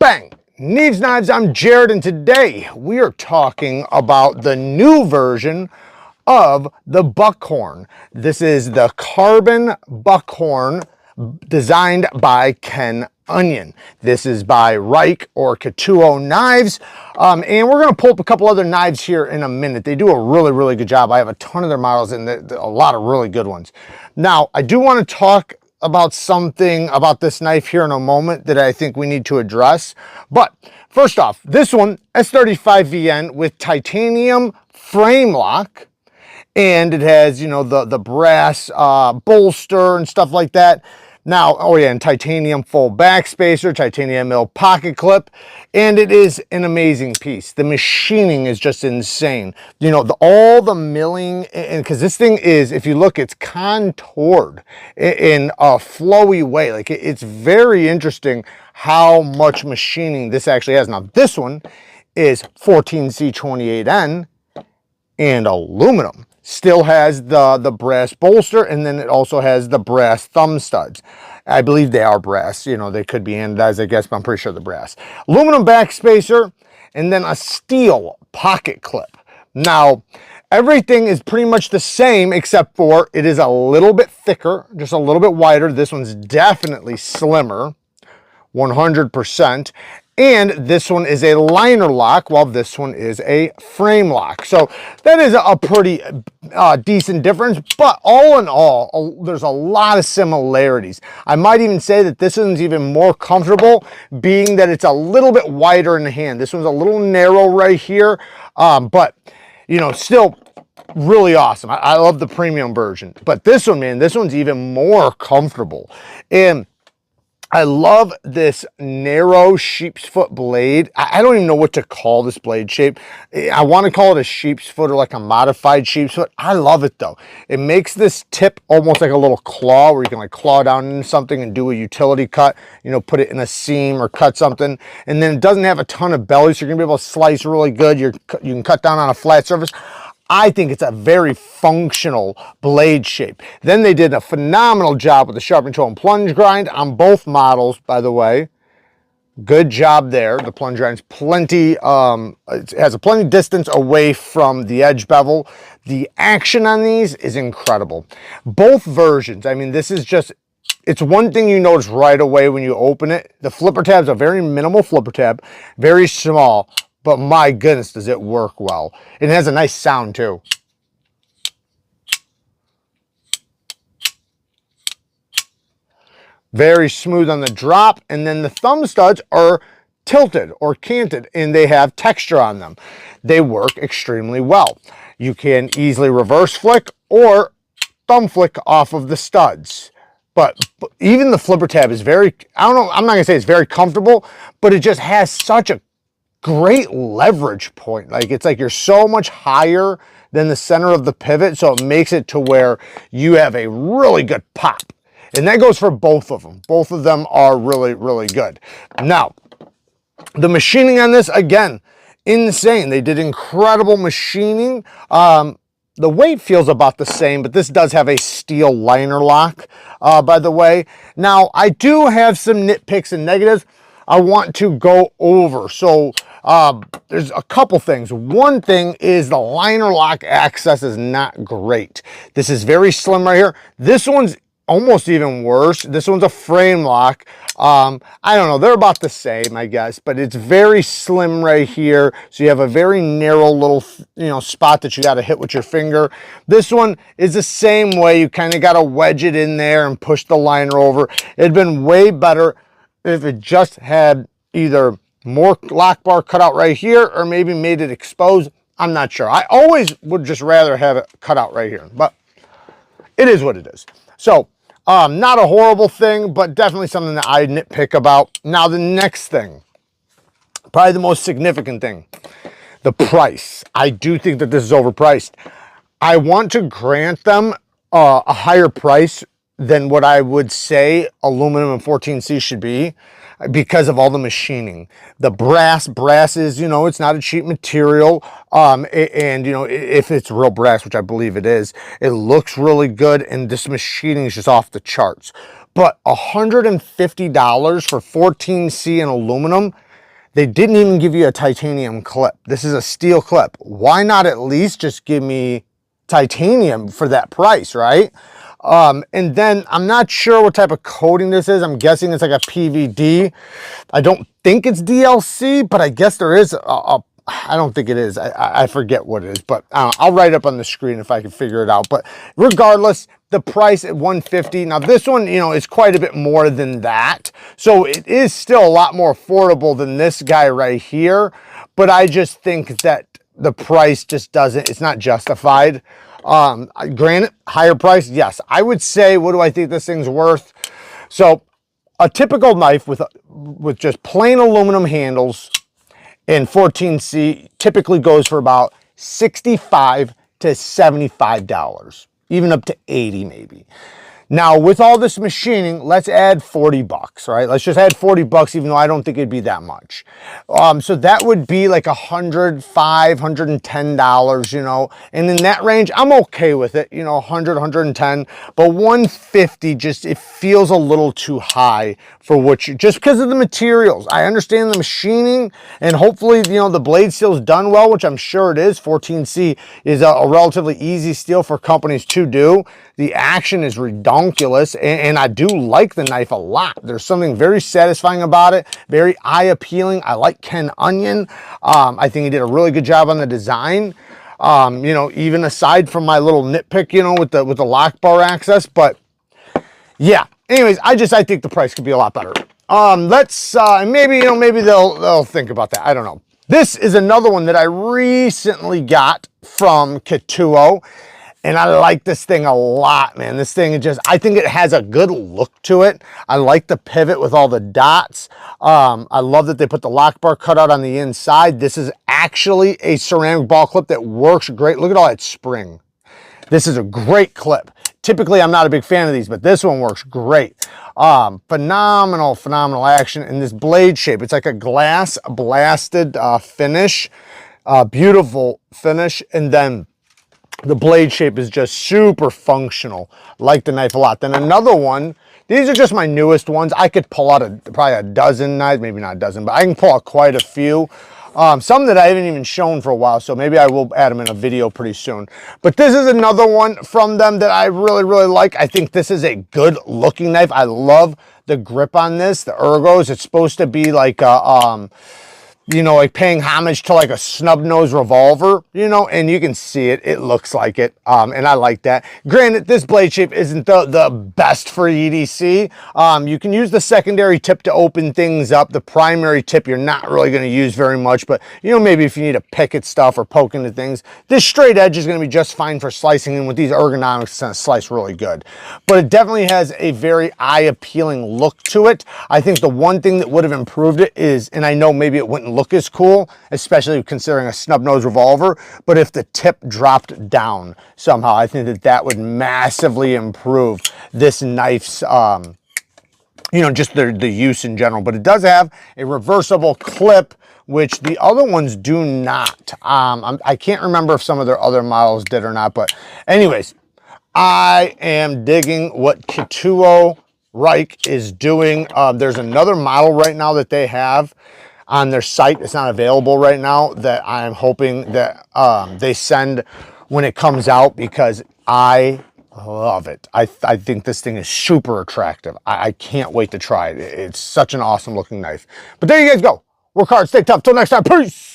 Bang! Neeves Knives, I'm Jared, and today we are talking about the new version of the Buckhorn. This is the Carbon Buckhorn designed by Ken Onion. This is by Reich or Katuo Knives. And we're going to pull up a couple other knives here in a minute. They do a really good job. I have a ton of their models and a lot of really good ones. Now, I do want to talk about something about this knife here in a moment that I think we need to address. But first off, this one, S35VN with titanium frame lock, and it has, you know, the brass bolster and stuff like that. Now, oh yeah, and titanium full back spacer, titanium mill pocket clip, and it is an amazing piece. The machining is just insane. You know, all the milling, and because this thing is, if you look, it's contoured in a flowy way. Like it's very interesting how much machining this actually has. Now, this one is 14C28N and aluminum. Still has the brass bolster, and then it also has the brass thumb studs. I believe they are brass. You know, they could be anodized, I guess, but I'm pretty sure they're brass. Aluminum back spacer, and then a steel pocket clip. Now, everything is pretty much the same, except for it is a little bit thicker, just a little bit wider. This one's definitely slimmer, 100%. And this one is a liner lock, while this one is a frame lock. So that is a pretty decent difference, but all in all, there's a lot of similarities. I might even say that this one's even more comfortable, being that it's a little bit wider in the hand. This one's a little narrow right here, but, you know, still really awesome. I love the premium version, but this one, man, this one's even more comfortable. And I love this narrow sheep's foot blade. I don't even know what to call this blade shape. I want to call it a sheep's foot or like a modified sheep's foot. I love it though. It makes this tip almost like a little claw where you can like claw down into something and do a utility cut, you know, put it in a seam or cut something. And then it doesn't have a ton of belly, so you're gonna be able to slice really good. You can cut down on a flat surface. I think it's a very functional blade shape. Then they did a phenomenal job with the sharpen tool and plunge grind on both models, by the way. Good job there. The plunge grind's plenty, it has a plenty distance away from the edge bevel. The action on these is incredible. Both versions, I mean, this is just, it's one thing you notice right away when you open it. The flipper tab's a very minimal flipper tab, very small, but my goodness, does it work well. It has a nice sound too. Very smooth on the drop, and then the thumb studs are tilted or canted, and they have texture on them. They work extremely well. You can easily reverse flick or thumb flick off of the studs. But even the flipper tab is very, I don't know, I'm not gonna say it's very comfortable, but it just has such a great leverage point. Like it's like you're so much higher than the center of the pivot, so it makes it to where you have a really good pop. And that goes for both of them. Both of them are really good. Now, the machining on this, again, insane. They did incredible machining. The weight feels about the same, but this does have a steel liner lock, by the way. Now, I do have some nitpicks and negatives I want to go over. So there's a couple things. One thing is the liner lock access is not great. This is very slim right here. This one's almost even worse. This one's a frame lock. I don't know, they're about the same, I guess, but it's very slim right here. So you have a very narrow little, you know, spot that you got to hit with your finger. This one is the same way. You kind of got to wedge it in there and push the liner over. It'd been way better if it just had either more lock bar cut out right here or maybe made it exposed. I'm not sure. I always would just rather have it cut out right here, but it is what it is. So not a horrible thing, but definitely something that I nitpick about. Now the next thing, probably the most significant thing, the price. I do think that this is overpriced. I want to grant them a higher price than what I would say aluminum and 14C should be because of all the machining. The brass is, you know, it's not a cheap material. And, you know, if it's real brass, which I believe it is, it looks really good. And this machining is just off the charts. But $150 for 14C and aluminum They didn't even give you a titanium clip. This is a steel clip. Why not at least just give me titanium for that price, right? And then I'm not sure what type of coating this is. I'm guessing it's like a PVD. I don't think it's DLC, but I guess there is I don't think it is. I forget what it is, but I'll write up on the screen if I can figure it out. But regardless, the price at $150. Now this one, you know, is quite a bit more than that. So it is still a lot more affordable than this guy right here. But I just think that the price just doesn't, it's not justified. Granted, higher price, yes. I would say, what do I think this thing's worth? So a typical knife with just plain aluminum handles and 14C typically goes for about $65 to $75, even up to $80 maybe. Now with all this machining, let's add 40 bucks, right? Let's just add 40 bucks, even though I don't think it'd be that much. So that would be like $105, $110, you know, and in that range, I'm okay with it, you know, 100, 110, but 150 just, it feels a little too high for what you, just because of the materials. I understand the machining and hopefully, you know, the blade steel is done well, which I'm sure it is. 14C is a relatively easy steel for companies to do. The action is redonkulous, and I do like the knife a lot. There's something very satisfying about it, very eye appealing. I like Ken Onion. I think he did a really good job on the design. You know, even aside from my little nitpick, you know, with the lock bar access, but yeah. Anyways, I think the price could be a lot better. Maybe, you know, maybe they'll think about that. I don't know. This is another one that I recently got from Kituo. And I like this thing a lot, man. This thing is just, I think it has a good look to it. I like the pivot with all the dots. I love that they put the lock bar cutout on the inside. This is actually a ceramic ball clip that works great. Look at all that spring. This is a great clip. Typically, I'm not a big fan of these, but this one works great. Phenomenal action. And this blade shape, it's like a glass blasted finish. Beautiful finish. And then the blade shape is just super functional. Like the knife a lot. Then another one, these are just my newest ones. I could pull out probably a dozen knives, maybe not a dozen, but I can pull out quite a few. Some that I haven't even shown for a while, so maybe I will add them in a video pretty soon. But this is another one from them that I really like. I think this is a good looking knife. I love the grip on this, the ergos. It's supposed to be like a, you know, like paying homage to like a snub nose revolver, you know, and you can see it. It looks like it, and I like that. Granted, this blade shape isn't the best for EDC. You can use the secondary tip to open things up. The primary tip you're not really going to use very much, but, you know, maybe if you need to pick at stuff or poke into things, this straight edge is going to be just fine for slicing, and with these ergonomics, it's going to slice really good. But it definitely has a very eye-appealing look to it. I think the one thing that would have improved it is, and I know maybe it wouldn't look as cool, especially considering a snub nose revolver, but if the tip dropped down somehow, I think that would massively improve this knife's, you know, just the use in general. But it does have a reversible clip, which the other ones do not. I can't remember if some of their other models did or not, but anyways, I am digging what Kituo Reich is doing. There's another model right now that they have on their site. It's not available right now, that I'm hoping that they send when it comes out, because I love it. I think this thing is super attractive. I can't wait to try it. It's such an awesome looking knife. But there you guys go. Work hard, stay tough. Till next time, peace.